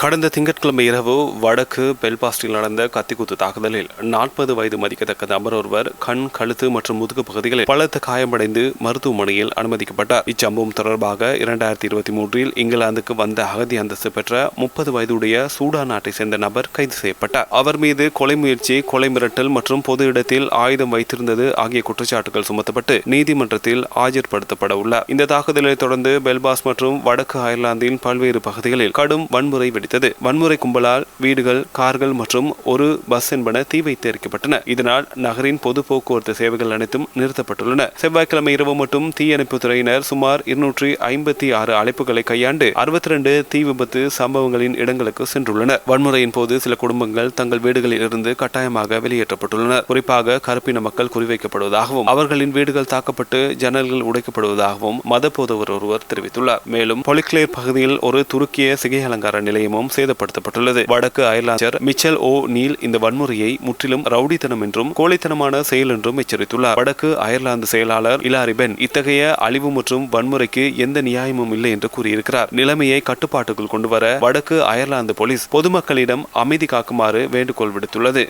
கடந்த திங்கட்கிழமை இரவு வடக்கு பெல்பாஸ்டில் நடந்த கத்திக்குத்து தாக்குதலில் 40 வயது மதிக்கத்தக்க நபர் ஒருவர் கண், கழுத்து மற்றும் முதுகு பகுதிகளில் பலத்த காயமடைந்து மருத்துவமனையில் அனுமதிக்கப்பட்டார். இச்சம்பவம் தொடர்பாக 2023 இங்கிலாந்துக்கு வந்த அகதி அந்தஸ்து பெற்ற 30 வயதுடைய சூடான் நாட்டை சேர்ந்த நபர் கைது செய்யப்பட்டார். அவர் மீது கொலை முயற்சி, கொலை மிரட்டல் மற்றும் பொது இடத்தில் ஆயுதம் வைத்திருந்தது ஆகிய குற்றச்சாட்டுகள் சுமத்தப்பட்டு நீதிமன்றத்தில் ஆஜர்படுத்தப்பட உள்ளார். இந்த தாக்குதலை தொடர்ந்து பெல்பாஸ்ட் மற்றும் வடக்கு அயர்லாந்தின் பல்வேறு பகுதிகளில் கடும் வன்முறை வெடித்தது. வன்முறை கும்பலால் வீடுகள், கார்கள் மற்றும் ஒரு பஸ் என்பன தீ வைத்து எரிக்கப்பட்டன. இதனால் நகரின் பொது போக்குவரத்து சேவைகள் அனைத்தும் நிறுத்தப்பட்டுள்ளன. செவ்வாய்க்கிழமை இரவு மட்டும் தீயணைப்பு துறையினர் சுமார் 256 அழைப்புகளை கையாண்டு 62 தீ விபத்து சம்பவங்களின் இடங்களுக்கு சென்றுள்ளனர். வன்முறையின் போது சில குடும்பங்கள் தங்கள் வீடுகளில் இருந்து கட்டாயமாக வெளியேற்றப்பட்டுள்ளனர். குறிப்பாக கருப்பின மக்கள் குறிவைக்கப்படுவதாகவும் அவர்களின் வீடுகள் தாக்கப்பட்டு ஜன்னல்கள் உடைக்கப்படுவதாகவும் மத போதவர் ஒருவர் தெரிவித்துள்ளார். மேலும் பொலிக்ளேர் பகுதியில் ஒரு துருக்கிய சிகை அலங்கார நிலையமும் சேதப்படுத்தப்பட்டுள்ளது. வடக்கு அயர்லாந்து மிச்சல் ஓ நீல் இந்த வன்முறையை முற்றிலும் ரவுடித்தனம் என்றும் கோழைத்தனமான செயல் என்றும் எச்சரித்துள்ளார். வடக்கு அயர்லாந்து செயலாளர் இலாரி பென் இத்தகைய அழிவு மற்றும் வன்முறைக்கு எந்த நியாயமும் இல்லை என்று கூறியிருக்கிறார். நிலைமையை கட்டுப்பாட்டுக்குள் கொண்டுவர வடக்கு அயர்லாந்து போலீஸ் பொதுமக்களிடம் அமைதி காக்குமாறு வேண்டுகோள் விடுத்துள்ளது.